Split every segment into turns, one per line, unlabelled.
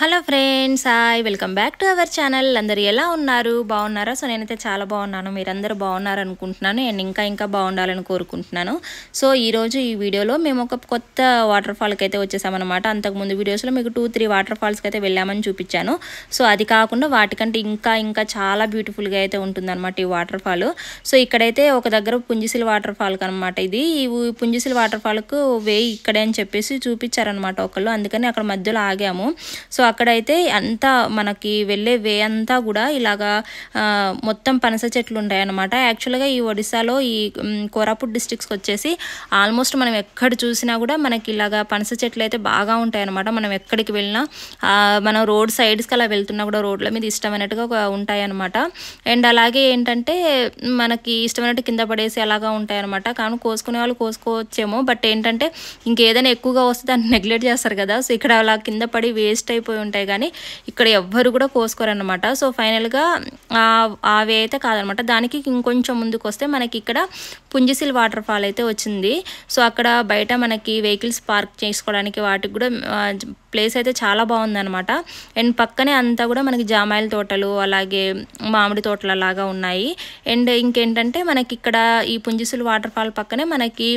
Hello friends, hi, welcome back to our channel. అందరు ఎలా ఉన్నారు? బాగున్నారా? సో నేనైతే చాలా బాగున్నాను. మీరందరూ బాగున్నారు అనుకుంటున్నాను అండ్ ఇంకా బాగుండాలని కోరుకుంటున్నాను. సో ఈరోజు ఈ వీడియోలో మేము ఒక కొత్త వాటర్ ఫాల్కి అయితే వచ్చేసామన్నమాట. అంతకుముందు వీడియోస్లో మీకు 2-3 వాటర్ ఫాల్స్కి అయితే వెళ్ళామని చూపించాను. సో అది కాకుండా వాటికంటే ఇంకా చాలా బ్యూటిఫుల్గా అయితే ఉంటుందన్నమాట ఈ వాటర్ ఫాల్. సో ఇక్కడైతే ఒక దగ్గర పుంజిసిల్ వాటర్ ఫాల్కి అనమాట. ఇది ఈ పుంజిసిల్ వాటర్ ఫాల్కు వే ఇక్కడే అని చెప్పేసి చూపించారనమాట ఒకళ్ళు. అందుకని అక్కడ మధ్యలో ఆగాము. సో అక్కడైతే అంతా మనకి వెళ్ళే వే అంతా కూడా ఇలాగా మొత్తం పనస చెట్లు ఉంటాయన్నమాట. యాక్చువల్గా ఈ ఒడిశాలో ఈ కోరాపుట్ డిస్ట్రిక్ట్స్కి వచ్చేసి ఆల్మోస్ట్ మనం ఎక్కడ చూసినా కూడా మనకి ఇలాగా పనస చెట్లు అయితే బాగా ఉంటాయన్నమాట. మనం ఎక్కడికి వెళ్ళినా మనం రోడ్ సైడ్స్కి అలా వెళ్తున్నా కూడా రోడ్ల మీద ఇష్టమైనట్టుగా ఉంటాయన్నమాట. అండ్ అలాగే ఏంటంటే మనకి ఇష్టమైనట్టు కింద పడేసి అలాగా ఉంటాయన్నమాట. కానీ కోసుకునే వాళ్ళు కోసుకోవచ్చేమో, బట్ ఏంటంటే ఇంకేదైనా ఎక్కువగా వస్తే దాన్ని నెగ్లెక్ట్ చేస్తారు కదా. సో ఇక్కడ అలా కింద పడి వేస్ట్ అయిపోయి ఉంటాయి, కానీ ఇక్కడ ఎవ్వరు కూడా కోసుకోరన్నమాట. సో ఫైనల్గా అవే అయితే కాదనమాట. దానికి ఇంకొంచెం ముందుకు వస్తే మనకి ఇక్కడ పుంజిసిల్ వాటర్ ఫాల్ అయితే వచ్చింది. సో అక్కడ బయట మనకి వెహికల్స్ పార్క్ చేసుకోవడానికి వాటికి కూడా ప్లేస్ అయితే చాలా బాగుందన్నమాట. అండ్ పక్కనే అంతా కూడా మనకి జామాయిల తోటలు అలాగే మామిడి తోటలు అలాగా ఉన్నాయి. అండ్ ఇంకేంటంటే మనకి ఇక్కడ ఈ పుంజిసిల్ వాటర్ ఫాల్ పక్కనే మనకి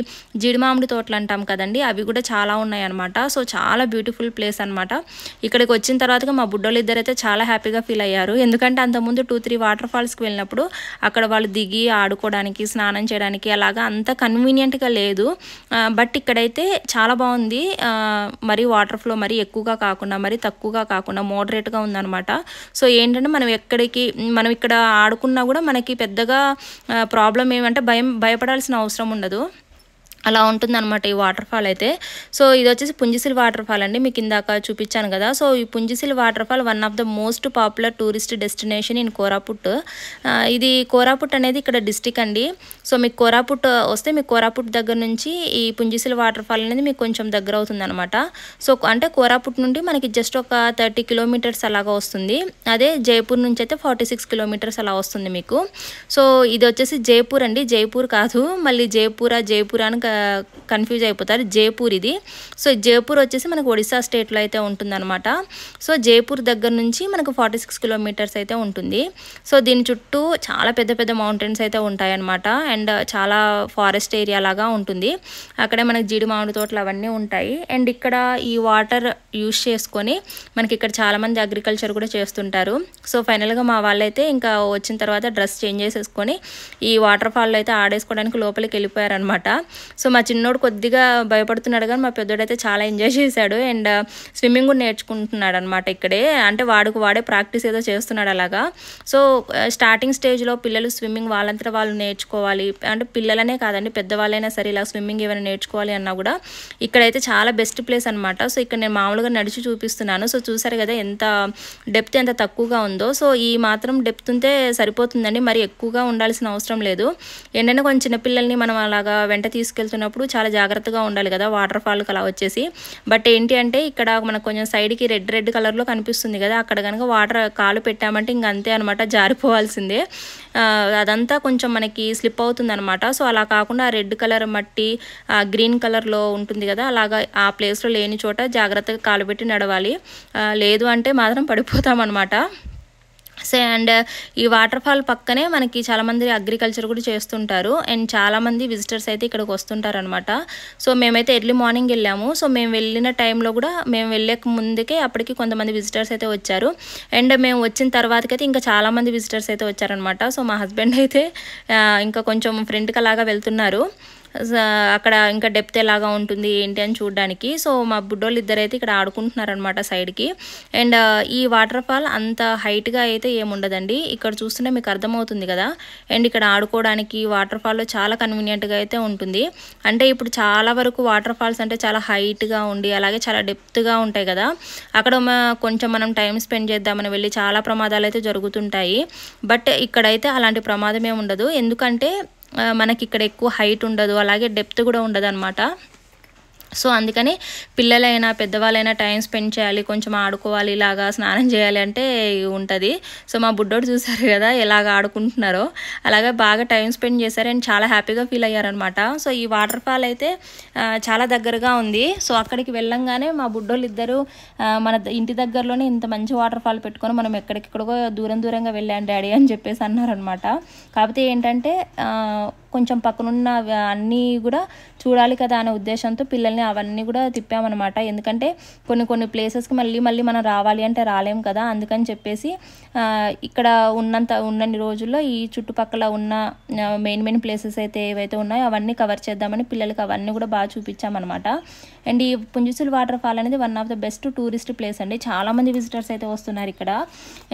జీడి మామిడి తోటలు అంటాం కదండి, అవి కూడా చాలా ఉన్నాయి అనమాట. సో చాలా బ్యూటిఫుల్ ప్లేస్ అనమాట. ఇక్కడికి వచ్చిన తర్వాత మా బుడ్డోళ్ళు ఇద్దరైతే చాలా హ్యాపీగా ఫీల్ అయ్యారు. ఎందుకంటే అంతకుముందు 2-3 వాటర్ ఫాల్స్కి వెళ్ళినప్పుడు అక్కడ వాళ్ళు దిగి ఆడుకోవడానికి స్నానం చేయడానికి అలాగా అంత కన్వీనియంట్గా లేదు. బట్ ఇక్కడైతే చాలా బాగుంది. మరి వాటర్ ఫ్లో మరి ఎక్కువగా కాకుండా మరి తక్కువగా కాకుండా మోడరేట్గా ఉందన్నమాట. సో ఏంటంటే మనం ఇక్కడ ఆడుకున్నా కూడా మనకి పెద్దగా ప్రాబ్లం ఏమంటే భయపడాల్సిన అవసరం ఉండదు. అలా ఉంటుందన్నమాట ఈ వాటర్ ఫాల్ అయితే. సో ఇది వచ్చేసి పుంజిసిల్ వాటర్ ఫాల్ అండి, మీకు ఇందాక చూపించాను కదా. సో ఈ Punjisil waterfall one of the most popular tourist destination in Koraput. ఇది కోరాపుట్ అనేది ఇక్కడ డిస్టిక్ అండి. సో మీకు కోరాపుట్ వస్తే మీకు కోరాపుట్ దగ్గర నుంచి ఈ పుంజిసిల్ వాటర్ ఫాల్ అనేది మీకు కొంచెం దగ్గర అవుతుంది అనమాట. సో అంటే కోరాపుట్ నుండి మనకి జస్ట్ ఒక 30 కిలోమీటర్స్ అలాగా వస్తుంది. అదే జైపూర్ నుంచి అయితే 46 కిలోమీటర్స్ అలా వస్తుంది మీకు. సో ఇది వచ్చేసి జైపూర్ అండి, జైపూర్ కాదు, మళ్ళీ జైపూర్ అని కన్ఫ్యూజ్ అయిపోతారు. జైపూర్ ఇది. సో జైపూర్ వచ్చేసి మనకు ఒడిశా స్టేట్లో అయితే ఉంటుందన్నమాట. సో జైపూర్ దగ్గర నుంచి మనకు 46 కిలోమీటర్స్ అయితే ఉంటుంది. సో దీని చుట్టూ చాలా పెద్ద మౌంటైన్స్ అయితే ఉంటాయన్నమాట. అండ్ చాలా ఫారెస్ట్ ఏరియా లాగా ఉంటుంది. అక్కడే మనకి జీడి మామిడి తోటలు అవన్నీ ఉంటాయి. అండ్ ఇక్కడ ఈ వాటర్ యూజ్ చేసుకొని మనకి ఇక్కడ చాలామంది అగ్రికల్చర్ కూడా చేస్తుంటారు. సో ఫైనల్గా మా వాళ్ళైతే ఇంకా వచ్చిన తర్వాత డ్రెస్ చేంజ్ చేసేసుకొని ఈ వాటర్ ఫాల్లో అయితే ఆడేసుకోవడానికి లోపలికి వెళ్ళిపోయారనమాట. సో మా చిన్నోడు కొద్దిగా భయపడుతున్నాడు, కానీ మా పెద్దోడైతే చాలా ఎంజాయ్ చేశాడు. అండ్ స్విమ్మింగ్ కూడా నేర్చుకుంటున్నాడు అనమాట ఇక్కడే. అంటే వాడే ప్రాక్టీస్ ఏదో చేస్తున్నాడు అలాగా. సో స్టార్టింగ్ స్టేజ్లో పిల్లలు స్విమ్మింగ్ వాళ్ళంతా వాళ్ళు నేర్చుకోవాలి అంటే పిల్లలనే కాదండి, పెద్దవాళ్ళైనా సరే ఇలా స్విమ్మింగ్ ఏమైనా నేర్చుకోవాలి అన్నా కూడా ఇక్కడైతే చాలా బెస్ట్ ప్లేస్ అనమాట. సో ఇక్కడ నేను మామూలుగా నడిచి చూపిస్తున్నాను. సో చూసారు కదా ఎంత డెప్త్ ఎంత తక్కువగా ఉందో. సో ఈ మాత్రం డెప్త్ ఉంటే సరిపోతుందండి, మరి ఎక్కువగా ఉండాల్సిన అవసరం లేదు. ఏంటంటే కొంచెం చిన్నపిల్లల్ని మనం అలాగా వెంట తీసుకెళ్తున్నప్పుడు చాలా జాగ్రత్తగా ఉండాలి కదా వాటర్ ఫాల్కి అలా వచ్చేసి. బట్ ఏంటి అంటే ఇక్కడ మనకు కొంచెం సైడ్కి రెడ్ కలర్లో కనిపిస్తుంది కదా, అక్కడ కనుక వాటర్ కాలు పెట్టామంటే ఇంక అంతే అనమాట, జారిపోవాల్సిందే. అదంతా కొంచెం మనకి స్లిప్ అవుతుంది అనమాట. సో అలా కాకుండా రెడ్ కలర్ మట్టి గ్రీన్ కలర్లో ఉంటుంది కదా, అలాగా ఆ ప్లేస్లో లేని చోట జాగ్రత్తగా కాలు పెట్టి నడవాలి. లేదు అంటే మాత్రం పడిపోతామన్నమాట. సో అండ్ ఈ వాటర్ ఫాల్ పక్కనే మనకి చాలామంది అగ్రికల్చర్ కూడా చేస్తుంటారు. అండ్ చాలామంది విజిటర్స్ అయితే ఇక్కడికి వస్తుంటారు అనమాట. సో మేమైతే ఎర్లీ మార్నింగ్ వెళ్ళాము. సో మేము వెళ్ళిన టైంలో కూడా మేము వెళ్ళక ముందుకే అప్పటికి కొంతమంది విజిటర్స్ అయితే వచ్చారు. అండ్ మేము వచ్చిన తర్వాతకైతే ఇంకా చాలామంది విజిటర్స్ అయితే వచ్చారనమాట. సో మా హస్బెండ్ అయితే ఇంకా కొంచెం ఫ్రంట్కి అలాగా వెళ్తున్నారు. అక్కడ ఇంకా డెప్త్ ఎలాగా ఉంటుంది ఏంటి అని చూడడానికి. సో మా బుడ్డోళ్ళు ఇద్దరైతే ఇక్కడ ఆడుకుంటున్నారనమాట సైడ్కి. అండ్ ఈ వాటర్ ఫాల్ అంత హైట్గా అయితే ఏముండదండి, ఇక్కడ చూస్తుంటే మీకు అర్థమవుతుంది కదా. అండ్ ఇక్కడ ఆడుకోవడానికి వాటర్ ఫాల్లో చాలా కన్వీనియంట్గా అయితే ఉంటుంది. అంటే ఇప్పుడు చాలా వరకు వాటర్ ఫాల్స్ అంటే చాలా హైట్గా ఉండి అలాగే చాలా డెప్త్గా ఉంటాయి కదా, అక్కడ కొంచెం మనం టైం స్పెండ్ చేద్దామని వెళ్ళి చాలా ప్రమాదాలు అయితే జరుగుతుంటాయి. బట్ ఇక్కడైతే అలాంటి ప్రమాదం ఏమి ఉండదు, ఎందుకంటే మనకి ఇక్కడ ఎక్కువ హైట్ ఉండదు అలాగే డెప్త్ కూడా ఉండదు అనమాట. సో అందుకని పిల్లలైనా పెద్దవాళ్ళైనా టైం స్పెండ్ చేయాలి, కొంచెం ఆడుకోవాలి, ఇలాగా స్నానం చేయాలి అంటే ఉంటుంది. సో మా బుడ్డోడు చూసారు కదా ఎలాగ ఆడుకుంటున్నారో, అలాగా బాగా టైం స్పెండ్ చేశారు అండ్ చాలా హ్యాపీగా ఫీల్ అయ్యారనమాట. సో ఈ వాటర్ ఫాల్ అయితే చాలా దగ్గరగా ఉంది. సో అక్కడికి వెళ్ళంగానే మా బుడ్డోళ్ళు ఇద్దరు మన ఇంటి దగ్గరలోనే ఇంత మంచి వాటర్ ఫాల్ పెట్టుకొని మనం ఎక్కడికెక్కడికో దూరంగా వెళ్ళాను డాడీ అని చెప్పేసి అన్నారనమాట. కాకపోతే ఏంటంటే కొంచెం పక్కనున్న అన్నీ కూడా చూడాలి కదా అనే ఉద్దేశంతో పిల్లల్ని అవన్నీ కూడా తిప్పామన్నమాట. ఎందుకంటే కొన్ని ప్లేసెస్కి మళ్ళీ మనం రావాలి అంటే రాలేం కదా, అందుకని చెప్పేసి ఇక్కడ ఉన్నన్ని రోజుల్లో ఈ చుట్టుపక్కల ఉన్న మెయిన్ ప్లేసెస్ అయితే ఏవైతే ఉన్నాయో అవన్నీ కవర్ చేద్దామని పిల్లలకి అవన్నీ కూడా బాగా చూపించామన్నమాట. అండ్ ఈ పుంజిసుల్ వాటర్ ఫాల్ అనేది one of the best tourist place అండి. చాలామంది విజిటర్స్ అయితే వస్తున్నారు ఇక్కడ.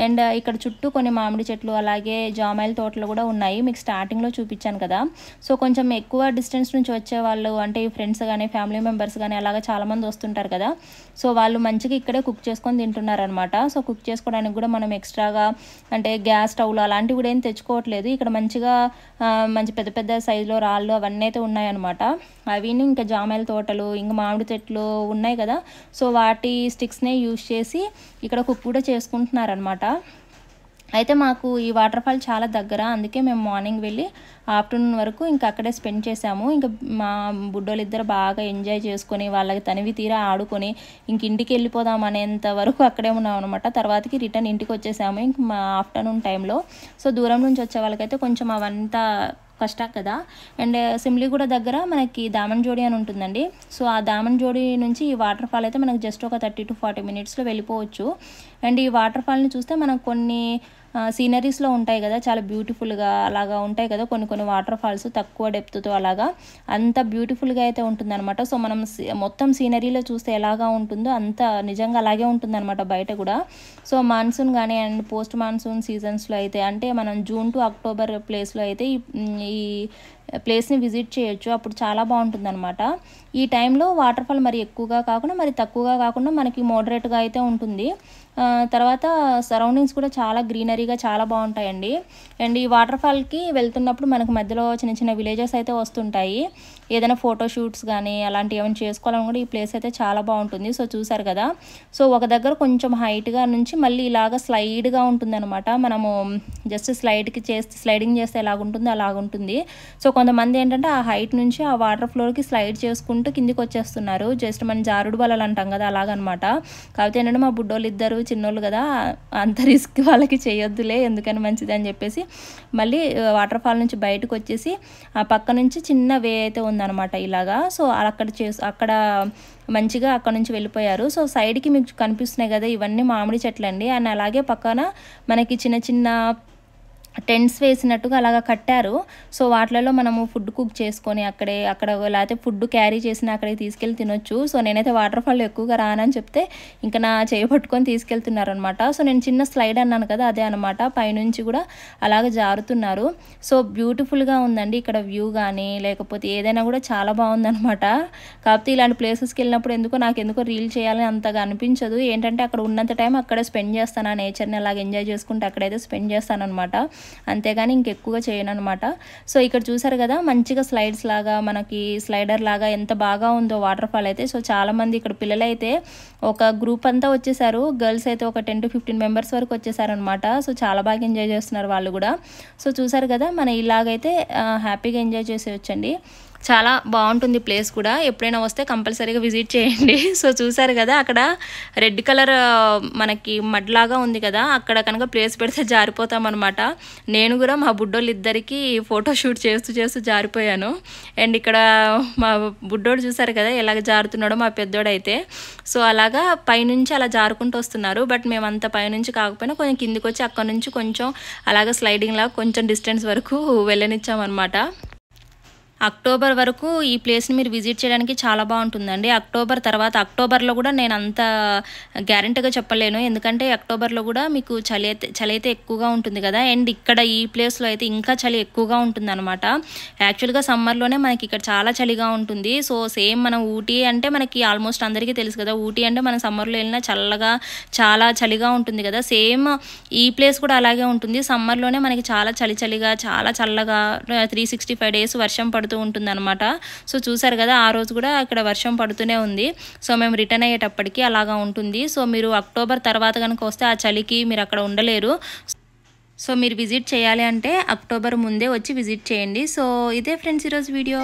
అండ్ ఇక్కడ చుట్టూ కొన్ని మామిడి చెట్లు అలాగే జామాయిల తోటలు కూడా ఉన్నాయి, మీకు స్టార్టింగ్లో చూపించాను కదా. సో కొంచెం ఎక్కువ డిస్టెన్స్ నుంచి వచ్చే వాళ్ళు అంటే ఈ ఫ్రెండ్స్ కానీ ఫ్యామిలీ మెంబర్స్ కానీ అలాగా చాలామంది వస్తుంటారు కదా. సో వాళ్ళు మంచిగా ఇక్కడే కుక్ చేసుకొని తింటున్నారనమాట. సో కుక్ చేసుకోవడానికి కూడా మనం ఎక్స్ట్రాగా అంటే గ్యాస్ స్టవ్లు అలాంటివి కూడా ఏం తెచ్చుకోవట్లేదు. ఇక్కడ మంచిగా మంచి పెద్ద సైజులో రాళ్ళు అవన్నీ అయితే ఉన్నాయన్నమాట. అవిని ఇంకా జామాయిల తోటలు ఇంకా మామిడి చెట్లు ఉన్నాయి కదా, సో వాటి స్టిక్స్నే యూజ్ చేసి ఇక్కడ కుక్ కూడా చేసుకుంటున్నారనమాట. అయితే మాకు ఈ వాటర్ ఫాల్ చాలా దగ్గర, అందుకే మేము మార్నింగ్ వెళ్ళి ఆఫ్టర్నూన్ వరకు ఇంకా అక్కడే స్పెండ్ చేసాము. ఇంకా మా బుడ్డోళ్ళు ఇద్దరు బాగా ఎంజాయ్ చేసుకొని వాళ్ళకి తనివి తీరా ఆడుకొని ఇంక ఇంటికి వెళ్ళిపోదాం అనేంత వరకు అక్కడే ఉన్నాం అనమాట. తర్వాతకి రిటర్న్ ఇంటికి వచ్చేసాము ఇంక మా ఆఫ్టర్నూన్ టైంలో. సో దూరం నుంచి వచ్చే వాళ్ళకైతే కొంచెం అవంతా కష్టం కదా. అండ్ సిమ్లీగూడ దగ్గర మనకి దామన్జోడి అని ఉంటుందండి. సో ఆ దామన్జోడి నుంచి ఈ వాటర్ ఫాల్ అయితే మనకు జస్ట్ ఒక 30 to 40 minutesలో వెళ్ళిపోవచ్చు. అండ్ ఈ వాటర్ ఫాల్ని చూస్తే మనకు కొన్ని సీనరీస్లో ఉంటాయి కదా, చాలా బ్యూటిఫుల్గా అలాగా ఉంటాయి కదా కొన్ని వాటర్ ఫాల్స్ తక్కువ డెప్త్తో అలాగా అంత బ్యూటిఫుల్గా అయితే ఉంటుందన్నమాట. సో మనం మొత్తం సీనరీలో చూస్తే ఎలాగా ఉంటుందో అంత నిజంగా అలాగే ఉంటుందన్నమాట బయట కూడా. సో మాన్సూన్ కానీ అండ్ పోస్ట్ మాన్సూన్ సీజన్స్లో అయితే అంటే మనం జూన్ to అక్టోబర్ ప్లేస్లో అయితే ఈ ప్లేస్ని విజిట్ చేయొచ్చు, అప్పుడు చాలా బాగుంటుందన్నమాట. ఈ టైంలో వాటర్ ఫాల్ మరి ఎక్కువగా కాకుండా మరి తక్కువగా కాకుండా మనకి మోడరేట్గా అయితే ఉంటుంది. తర్వాత సరౌండింగ్స్ కూడా చాలా గ్రీనరీగా చాలా బాగుంటాయండి. అండ్ ఈ వాటర్ ఫాల్కి వెళ్తున్నప్పుడు మనకు మధ్యలో చిన్న విలేజెస్ అయితే వస్తుంటాయి. ఏదైనా ఫోటోషూట్స్ కానీ అలాంటివి ఏమైనా చేసుకోవాలని కూడా ఈ ప్లేస్ అయితే చాలా బాగుంటుంది. సో చూసారు కదా, సో ఒక దగ్గర కొంచెం హైట్గా నుంచి మళ్ళీ ఇలాగ స్లైడ్గా ఉంటుందన్నమాట. మనము జస్ట్ స్లైడింగ్ చేస్తే ఎలాగుంటుందో అలాగుంటుంది. సో కొంతమంది ఏంటంటే ఆ హైట్ నుంచి ఆ వాటర్ ఫ్లోర్కి స్లైడ్ చేసుకుంటూ కిందికి వచ్చేస్తున్నారు. జస్ట్ మనం జారుడు బల్లలు అంటాం కదా అలాగనమాట. కాకపోతే ఏంటంటే మా బుడ్డోళ్ళు ఇద్దరు చిన్నోళ్ళు కదా, అంత రిస్క్ వాళ్ళకి చేయొద్దులే ఎందుకని మంచిది అని చెప్పేసి మళ్ళీ వాటర్ ఫాల్ నుంచి బయటకు వచ్చేసి ఆ పక్క నుంచి చిన్న వే అయితే ఉందన్నమాట ఇలాగా. సో అక్కడ మంచిగా అక్కడ నుంచి వెళ్ళిపోయారు. సో సైడ్కి మీకు కనిపిస్తున్నాయి కదా ఇవన్నీ మామిడి చెట్లు అండి. అండ్ అలాగే పక్కన మనకి చిన్న టెంట్స్ వేసినట్టుగా అలాగా కట్టారు. సో వాటిలలో మనము ఫుడ్ కుక్ చేసుకొని అక్కడ లేకపోతే ఫుడ్ క్యారీ చేసిన అక్కడికి తీసుకెళ్ళి తినొచ్చు. సో నేనైతే వాటర్ ఫాల్ ఎక్కువగా రానని చెప్తే ఇంకా నా చేయబట్టుకొని తీసుకెళ్తున్నారు అనమాట. సో నేను చిన్న స్లైడ్ అన్నాను కదా అదే అనమాట, పైనుంచి కూడా అలాగ జారుతున్నారు. సో బ్యూటిఫుల్గా ఉందండి ఇక్కడ వ్యూ కానీ లేకపోతే ఏదైనా కూడా చాలా బాగుందనమాట. కాకపోతే ఇలాంటి ప్లేసెస్కి వెళ్ళినప్పుడు నాకు రీల్ చేయాలని అంతగా అనిపించదు. ఏంటంటే అక్కడ ఉన్నంత టైం అక్కడే స్పెండ్ చేస్తాను, ఆ నేచర్ని అలాగ ఎంజాయ్ చేసుకుంటే అక్కడైతే స్పెండ్ చేస్తాను అనమాట, అంతేగాని ఇంకెక్కువగా చేయను అనమాట. సో ఇక్కడ చూసారు కదా మంచిగా స్లైడ్స్ లాగా మనకి స్లైడర్ లాగా ఎంత బాగా ఉందో వాటర్ ఫాల్ అయితే. సో చాలామంది ఇక్కడ పిల్లలైతే ఒక గ్రూప్ అంతా వచ్చేసారు, గర్ల్స్ అయితే ఒక 10 to 15 members వరకు వచ్చేసారనమాట. సో చాలా బాగా ఎంజాయ్ చేస్తున్నారు వాళ్ళు కూడా. సో చూసారు కదా మన ఇలాగైతే హ్యాపీగా ఎంజాయ్ చేసేయచ్చండి. చాలా బాగుంటుంది ప్లేస్ కూడా, ఎప్పుడైనా వస్తే కంపల్సరీగా విజిట్ చేయండి. సో చూసారు కదా అక్కడ రెడ్ కలర్ మనకి మడ్లాగా ఉంది కదా, అక్కడ కనుక ప్లేస్ పెడితే జారిపోతాం అనమాట. నేను కూడా మా బుడ్డోళ్ళు ఇద్దరికి ఫోటోషూట్ చేస్తూ జారిపోయాను. అండ్ ఇక్కడ మా బుడ్డోడు చూసారు కదా ఎలాగ జారుతున్నాడో మా పెద్దోడైతే. సో అలాగా పైనుంచి అలా జారుకుంటూ వస్తున్నారు. బట్ మేమంత పైనుంచి కాకపోయినా కొంచెం కిందికి వచ్చి అక్కడ నుంచి కొంచెం అలాగ స్లైడింగ్ లాగా కొంచెం డిస్టెన్స్ వరకు వెళ్ళనిచ్చామన్నమాట. అక్టోబర్ వరకు ఈ ప్లేస్ని మీరు విజిట్ చేయడానికి చాలా బాగుంటుందండి. అక్టోబర్లో కూడా నేను అంత గ్యారెంటీగా చెప్పలేను, ఎందుకంటే అక్టోబర్లో కూడా మీకు చలి అయితే ఎక్కువగా ఉంటుంది కదా. అండ్ ఇక్కడ ఈ ప్లేస్లో అయితే ఇంకా చలి ఎక్కువగా ఉంటుంది అనమాట. యాక్చువల్గా సమ్మర్లోనే మనకి ఇక్కడ చాలా చలిగా ఉంటుంది. సో సేమ్ మనం ఊటీ అంటే మనకి ఆల్మోస్ట్ అందరికీ తెలుసు కదా, ఊటీ అంటే మనం సమ్మర్లో వెళ్ళినా చల్లగా చాలా చలిగా ఉంటుంది కదా. సేమ్ ఈ ప్లేస్ కూడా అలాగే ఉంటుంది. సమ్మర్లోనే మనకి చాలా చలిగా చాలా చల్లగా 365 days వర్షం పడుతుంది. పడుతూ ఉంటుందన్నమాట. సో చూసారు కదా, ఆ రోజు కూడా ఇక్కడ వర్షం పడుతూనే ఉంది. సో మేము రిటర్న్ అయ్యేటప్పటికి అలాగా ఉంటుంది. సో మీరు అక్టోబర్ తర్వాత కనుక వస్తే ఆ చలికి మీరు అక్కడ ఉండలేరు. సో మీరు విజిట్ చేయాలి అంటే అక్టోబర్ ముందే వచ్చి విజిట్ చేయండి. సో ఇదే ఫ్రెండ్స్ ఈరోజు వీడియో.